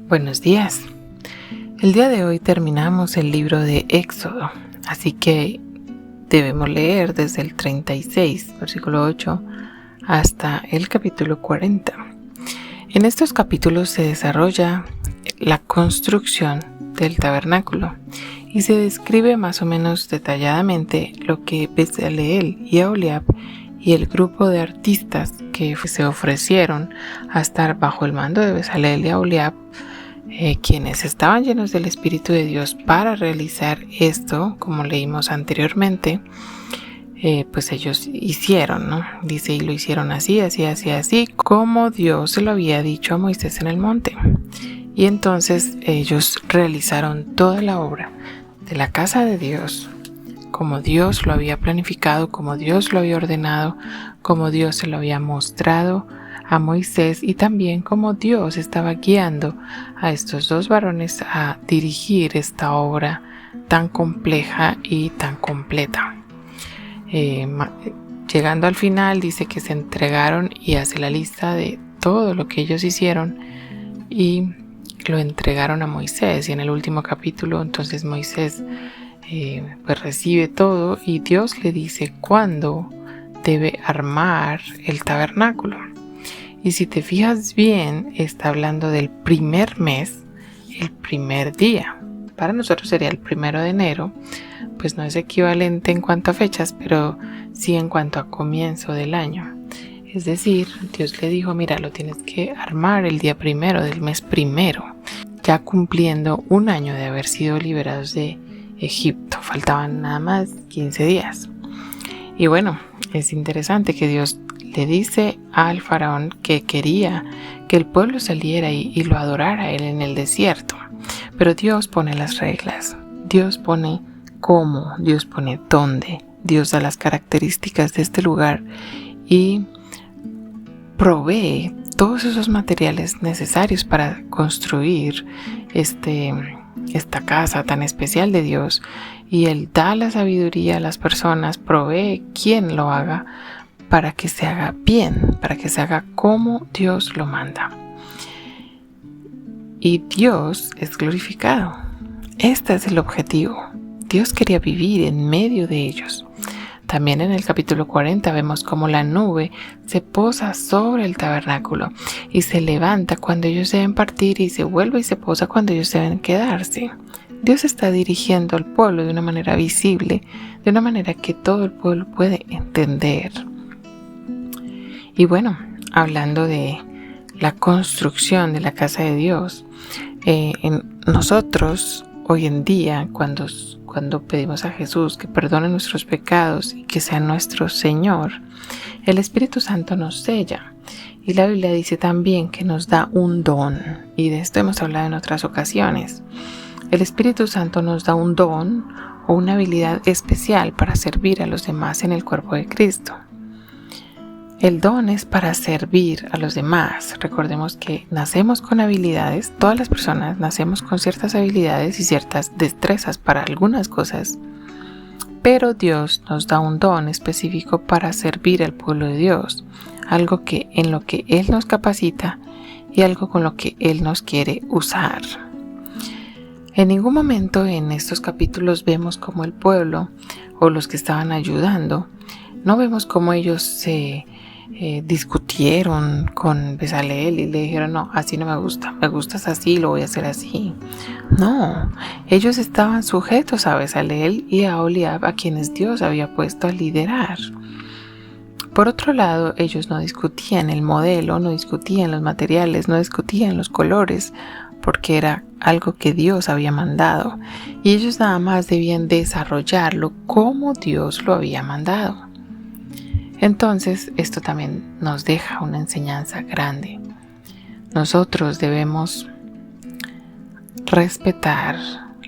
Buenos días. El día de hoy terminamos el libro de Éxodo, así que debemos leer desde el 36, versículo 8, hasta el capítulo 40. En estos capítulos se desarrolla la construcción del tabernáculo y se describe más o menos detalladamente lo que Bezaleel y Aholiab y el grupo de artistas que se ofrecieron a estar bajo el mando de Bezaleel y Aholiab, quienes estaban llenos del Espíritu de Dios para realizar esto, como leímos anteriormente, pues ellos hicieron, ¿no? Dice, y lo hicieron así, como Dios se lo había dicho a Moisés en el monte. Y entonces ellos realizaron toda la obra de la casa de Dios, como Dios lo había planificado, como Dios lo había ordenado, como Dios se lo había mostrado a Moisés y también como Dios estaba guiando a estos dos varones a dirigir esta obra tan compleja y tan completa. Llegando al final dice que se entregaron y hace la lista de todo lo que ellos hicieron y lo entregaron a Moisés, y en el último capítulo entonces Moisés pues recibe todo y Dios le dice cuándo debe armar el tabernáculo. Y si te fijas bien, está hablando del primer mes, el primer día. Para nosotros sería el 1 de enero, pues no es equivalente en cuanto a fechas, pero sí en cuanto a comienzo del año. Es decir, Dios le dijo, mira, lo tienes que armar el día 1 del mes 1, ya cumpliendo un año de haber sido liberados de Egipto. Faltaban nada más 15 días. Y bueno, es interesante que Dios le dice al faraón que quería que el pueblo saliera y lo adorara a él en el desierto. Pero Dios pone las reglas, Dios pone cómo, Dios pone dónde, Dios da las características de este lugar y provee todos esos materiales necesarios para construir esta casa tan especial de Dios. Y Él da la sabiduría a las personas, provee quien lo haga para que se haga bien, para que se haga como Dios lo manda. Y Dios es glorificado. Este es el objetivo. Dios quería vivir en medio de ellos. También en el capítulo 40 vemos cómo la nube se posa sobre el tabernáculo y se levanta cuando ellos deben partir y se vuelve y se posa cuando ellos deben quedarse. Dios está dirigiendo al pueblo de una manera visible, de una manera que todo el pueblo puede entender. Y bueno, hablando de la construcción de la casa de Dios, nosotros hoy en día, cuando pedimos a Jesús que perdone nuestros pecados y que sea nuestro Señor, el Espíritu Santo nos sella. Y la Biblia dice también que nos da un don, y de esto hemos hablado en otras ocasiones. El Espíritu Santo nos da un don o una habilidad especial para servir a los demás en el cuerpo de Cristo. El don es para servir a los demás. Recordemos que nacemos con habilidades, todas las personas nacemos con ciertas habilidades y ciertas destrezas para algunas cosas, pero Dios nos da un don específico para servir al pueblo de Dios, algo en lo que Él nos capacita y algo con lo que Él nos quiere usar. En ningún momento en estos capítulos vemos cómo el pueblo o los que estaban ayudando, no vemos cómo ellos se discutieron con Bezaleel y le dijeron, no, así no me gustas así, lo voy a hacer así. No, ellos estaban sujetos a Bezaleel y a Aholiab, a quienes Dios había puesto a liderar. Por otro lado, ellos no discutían el modelo, no discutían los materiales, no discutían los colores, porque era algo que Dios había mandado y ellos nada más debían desarrollarlo como Dios lo había mandado. Entonces, esto también nos deja una enseñanza grande. Nosotros debemos respetar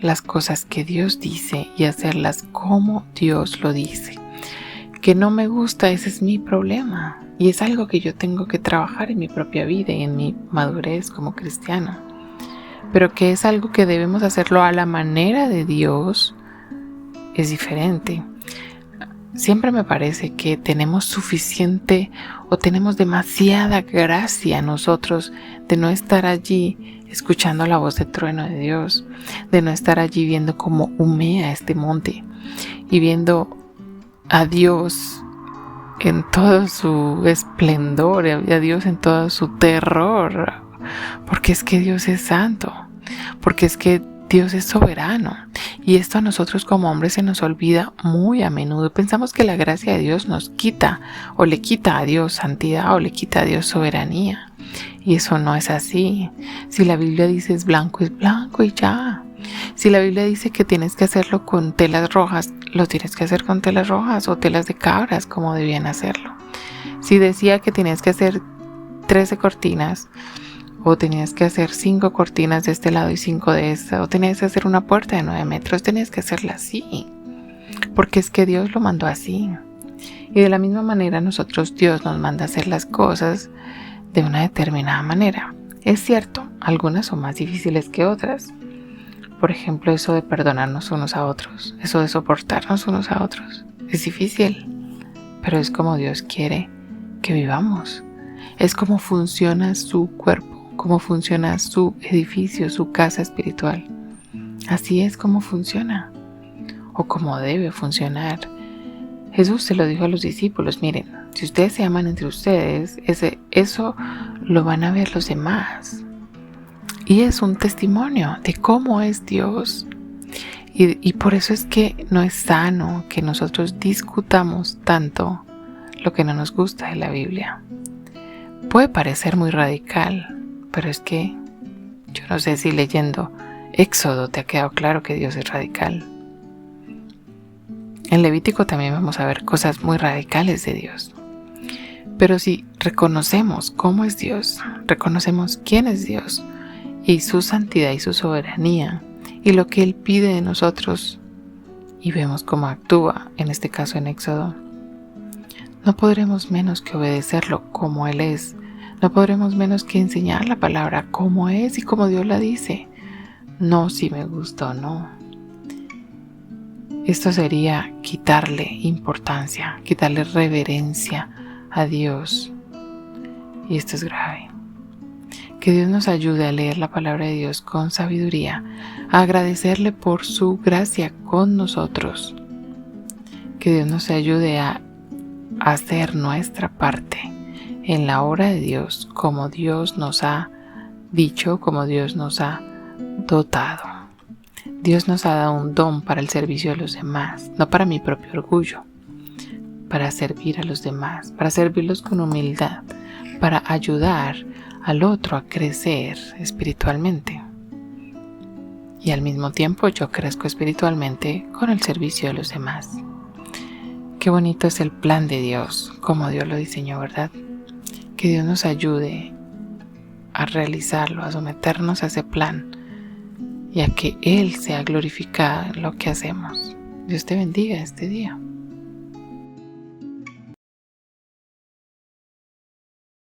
las cosas que Dios dice y hacerlas como Dios lo dice. Que no me gusta, ese es mi problema. Y es algo que yo tengo que trabajar en mi propia vida y en mi madurez como cristiano. Pero que es algo que debemos hacerlo a la manera de Dios, es diferente. siempre me parece que tenemos suficiente o tenemos demasiada gracia nosotros de no estar allí escuchando la voz de trueno de Dios, de no estar allí viendo cómo humea este monte y viendo a Dios en todo su esplendor, a Dios en todo su terror, porque es que Dios es santo, porque es que Dios es soberano, y esto a nosotros como hombres se nos olvida muy a menudo. Pensamos que la gracia de Dios nos quita o le quita a Dios santidad o le quita a Dios soberanía, y eso no es así. Si la Biblia dice es blanco y ya. Si la Biblia dice que tienes que hacerlo con telas rojas, lo tienes que hacer con telas rojas o telas de cabras, como debían hacerlo. Si decía que tenías que hacer 13 cortinas, o tenías que hacer 5 cortinas de este lado y 5 de este, o tenías que hacer una puerta de 9 metros, tenías que hacerla así, porque es que Dios lo mandó así. Y de la misma manera Dios nos manda a hacer las cosas de una determinada manera. Es cierto, algunas son más difíciles que otras. Por ejemplo, eso de perdonarnos unos a otros, eso de soportarnos unos a otros, es difícil, pero es como Dios quiere que vivamos. Es como funciona su cuerpo, cómo funciona su edificio, su casa espiritual. Así es como funciona, o como debe funcionar. Jesús se lo dijo a los discípulos: miren, si ustedes se aman entre ustedes, eso lo van a ver los demás. Y es un testimonio de cómo es Dios. Y por eso es que no es sano que nosotros discutamos tanto lo que no nos gusta de la Biblia. Puede parecer muy radical, pero es que yo no sé si leyendo Éxodo te ha quedado claro que Dios es radical. En Levítico también vamos a ver cosas muy radicales de Dios. Pero si reconocemos cómo es Dios, reconocemos quién es Dios y su santidad y su soberanía y lo que Él pide de nosotros, y vemos cómo actúa, en este caso en Éxodo, no podremos menos que obedecerlo como Él es. No podremos menos que enseñar la palabra como es y como Dios la dice. No si me gusta o no. Esto sería quitarle importancia, quitarle reverencia a Dios. Y esto es grave. Que Dios nos ayude a leer la palabra de Dios con sabiduría, a agradecerle por su gracia con nosotros. Que Dios nos ayude a hacer nuestra parte en la obra de Dios, como Dios nos ha dicho, como Dios nos ha dotado. Dios nos ha dado un don para el servicio de los demás, no para mi propio orgullo, para servir a los demás, para servirlos con humildad, para ayudar al otro a crecer espiritualmente. Y al mismo tiempo yo crezco espiritualmente con el servicio de los demás. Qué bonito es el plan de Dios, como Dios lo diseñó, ¿verdad? Que Dios nos ayude a realizarlo, a someternos a ese plan y a que Él sea glorificado en lo que hacemos. Dios te bendiga este día.